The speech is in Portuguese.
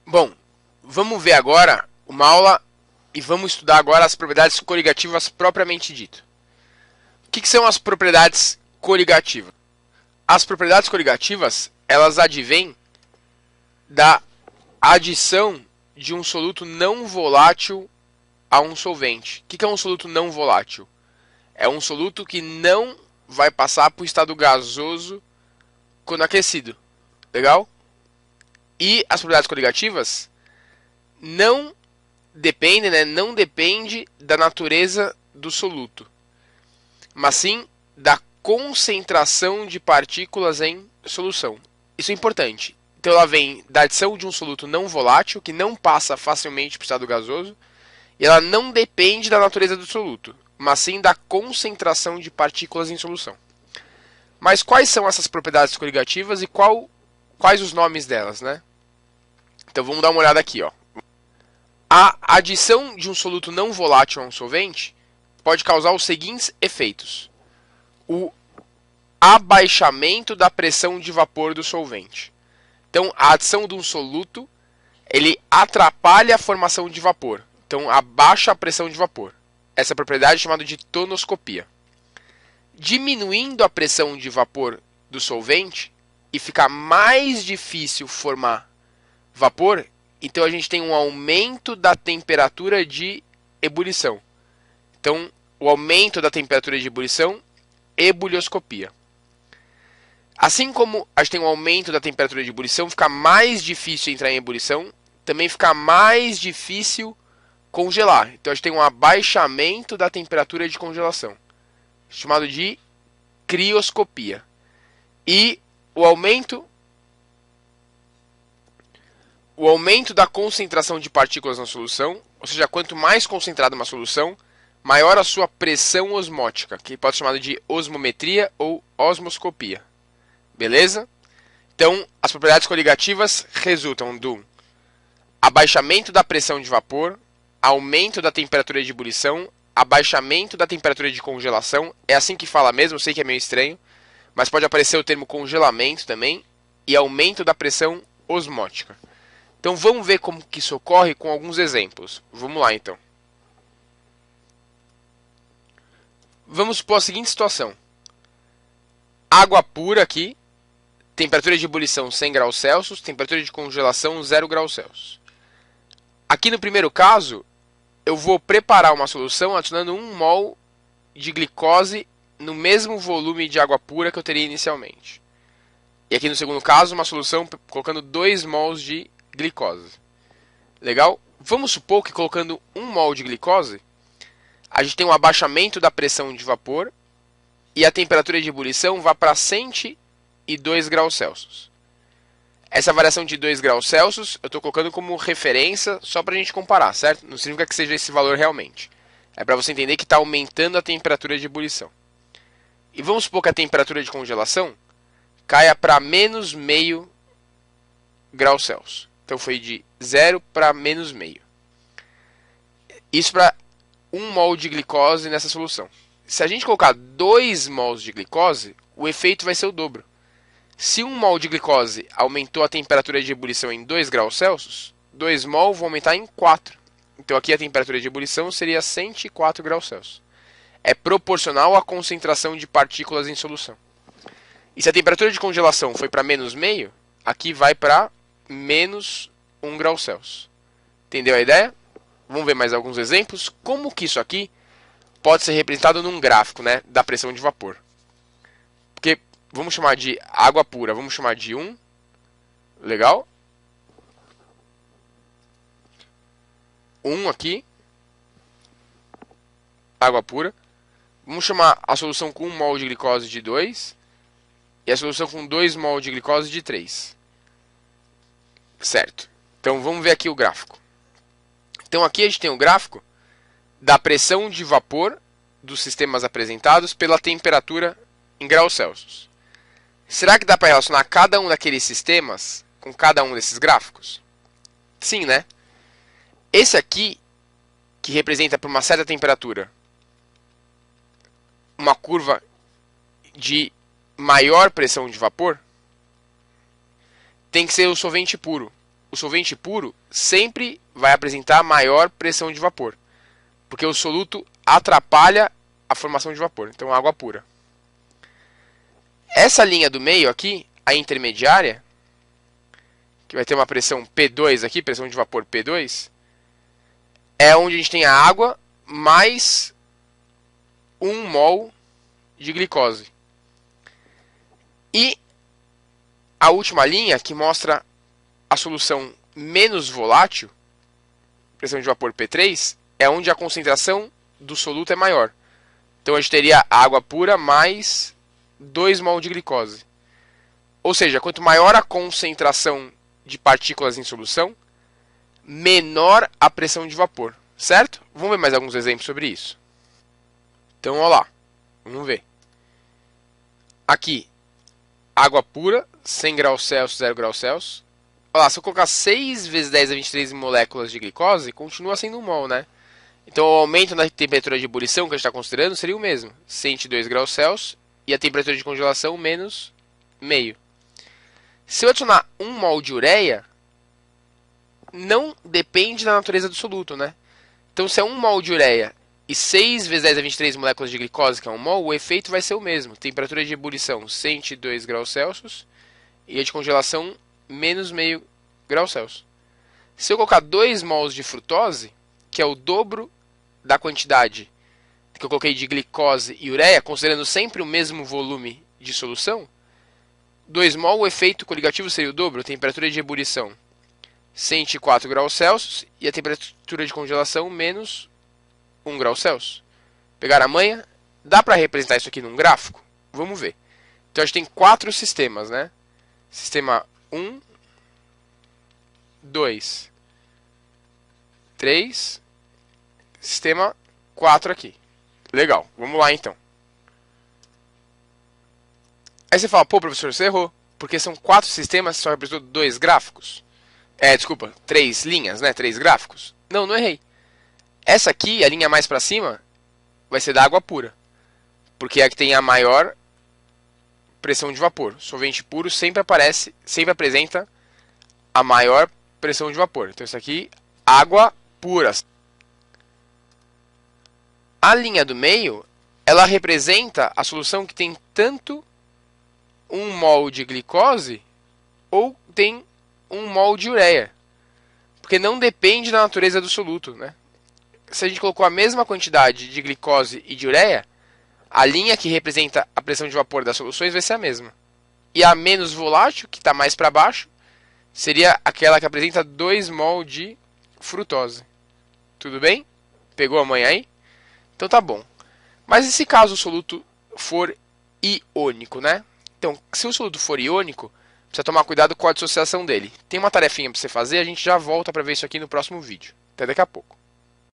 Bom, vamos ver agora uma aula e vamos estudar agora as propriedades coligativas propriamente dito. O que são as propriedades coligativas? As propriedades coligativas, elas advêm da adição de um soluto não volátil a um solvente. O que é um soluto não volátil? É um soluto que não vai passar para o estado gasoso quando aquecido. Legal? E as propriedades coligativas não dependem, não depende da natureza do soluto, mas sim da concentração de partículas em solução. Isso é importante. Então ela vem da adição de um soluto não volátil, que não passa facilmente para o estado gasoso, e ela não depende da natureza do soluto, mas sim da concentração de partículas em solução. Mas quais são essas propriedades coligativas e quais os nomes delas, né? Então vamos dar uma olhada aqui, ó. A adição de um soluto não volátil a um solvente pode causar os seguintes efeitos: o abaixamento da pressão de vapor do solvente. Então, a adição de um soluto, ele atrapalha a formação de vapor. Então, abaixa a pressão de vapor. Essa propriedade é chamada de tonoscopia. Diminuindo a pressão de vapor do solvente e fica mais difícil formar vapor, então a gente tem um aumento da temperatura de ebulição. Então, o aumento da temperatura de ebulição, ebulioscopia. Assim como a gente tem um aumento da temperatura de ebulição, fica mais difícil entrar em ebulição, também fica mais difícil congelar. Então a gente tem um abaixamento da temperatura de congelação, chamado de crioscopia. E o aumento da concentração de partículas na solução, ou seja, quanto mais concentrada uma solução, maior a sua pressão osmótica, que pode ser chamada de osmometria ou osmoscopia. Beleza? Então, as propriedades coligativas resultam do abaixamento da pressão de vapor, aumento da temperatura de ebulição, abaixamento da temperatura de congelação. É assim que fala mesmo, eu sei que é meio estranho, mas pode aparecer o termo congelamento também, e aumento da pressão osmótica. Então vamos ver como que isso ocorre com alguns exemplos. Vamos lá então. Vamos supor a seguinte situação. Água pura aqui, temperatura de ebulição 100 graus Celsius, temperatura de congelação 0 graus Celsius. Aqui no primeiro caso, eu vou preparar uma solução adicionando 1 mol de glicose no mesmo volume de água pura que eu teria inicialmente. E aqui no segundo caso, uma solução colocando 2 mols de glicose. Legal? Vamos supor que colocando 1 mol de glicose, a gente tem um abaixamento da pressão de vapor e a temperatura de ebulição vai para 102 graus Celsius. Essa variação de 2 graus Celsius eu estou colocando como referência só para a gente comparar, certo? Não significa que seja esse valor realmente. É para você entender que está aumentando a temperatura de ebulição. E vamos supor que a temperatura de congelação caia para menos meio grau Celsius. Então foi de 0 para menos meio. Isso para 1 mol de glicose nessa solução. Se a gente colocar 2 mols de glicose, o efeito vai ser o dobro. Se 1 mol de glicose aumentou a temperatura de ebulição em 2 graus Celsius, 2 mol vão aumentar em 4. Então aqui a temperatura de ebulição seria 104 graus Celsius. É proporcional à concentração de partículas em solução. E se a temperatura de congelação foi para menos meio, aqui vai para menos 1 grau Celsius. Entendeu a ideia? Vamos ver mais alguns exemplos. Como que isso aqui pode ser representado num gráfico, né, da pressão de vapor. Porque vamos chamar de água pura, vamos chamar de 1. Legal? 1 aqui. Água pura. Vamos chamar a solução com 1 mol de glicose de 2. E a solução com 2 mol de glicose de 3. Certo. Então vamos ver aqui o gráfico. Então aqui a gente tem o gráfico da pressão de vapor dos sistemas apresentados pela temperatura em graus Celsius. Será que dá para relacionar cada um daqueles sistemas com cada um desses gráficos? Sim, né? Esse aqui, que representa por uma certa temperatura uma curva de maior pressão de vapor, tem que ser o solvente puro. o solvente puro sempre vai apresentar maior pressão de vapor, porque o soluto atrapalha a formação de vapor, então água pura. Essa linha do meio aqui, a intermediária, que vai ter uma pressão P2 aqui, pressão de vapor P2, é onde a gente tem a água mais 1 mol de glicose. E a última linha, que mostra a solução menos volátil, pressão de vapor P3, é onde a concentração do soluto é maior. Então a gente teria água pura mais 2 mol de glicose. Ou seja, quanto maior a concentração de partículas em solução, menor a pressão de vapor, certo? Vamos ver mais alguns exemplos sobre isso. Então, olha lá, vamos ver. Aqui, água pura, 100 graus Celsius, 0 graus Celsius. Olha lá, se eu colocar 6 vezes 10 a 23 moléculas de glicose, continua sendo 1 mol, né? Então, o aumento na temperatura de ebulição que a gente está considerando seria o mesmo, 102 graus Celsius, e a temperatura de congelação menos meio. Se eu adicionar 1 mol de ureia, não depende da natureza do soluto, né? Então, se é 1 mol de ureia e 6 vezes 10 a 23 moléculas de glicose, que é 1 mol, o efeito vai ser o mesmo. Temperatura de ebulição, 102 graus Celsius, e a de congelação, menos meio grau Celsius. Se eu colocar 2 mols de frutose, que é o dobro da quantidade que eu coloquei de glicose e ureia, considerando sempre o mesmo volume de solução, 2 mol, o efeito coligativo seria o dobro, a temperatura de ebulição 104 graus Celsius e a temperatura de congelação menos 1 grau Celsius. Pegar a manha, dá para representar isso aqui num gráfico? Vamos ver. Então a gente tem 4 sistemas, né? Sistema 1, 2, 3, sistema 4 aqui. Legal, vamos lá então. Aí você fala, pô, professor, você errou, porque são 4 sistemas, só representou 2 gráficos. Desculpa, 3 linhas, né? 3 gráficos. Não, não errei. Essa aqui, a linha mais para cima, vai ser da água pura, porque é a que tem a maior pressão de vapor. Solvente puro sempre apresenta a maior pressão de vapor. Então isso aqui, água pura. A linha do meio, ela representa a solução que tem tanto 1 mol de glicose ou tem 1 mol de ureia, porque não depende da natureza do soluto, né? Se a gente colocou a mesma quantidade de glicose e de ureia, a linha que representa a pressão de vapor das soluções vai ser a mesma. E a menos volátil, que está mais para baixo, seria aquela que apresenta 2 mol de frutose. Tudo bem? Pegou a manha aí? Então tá bom. Mas e se caso o soluto for iônico, né? Então, se o soluto for iônico, precisa tomar cuidado com a dissociação dele. Tem uma tarefinha para você fazer, a gente já volta para ver isso aqui no próximo vídeo. Até daqui a pouco.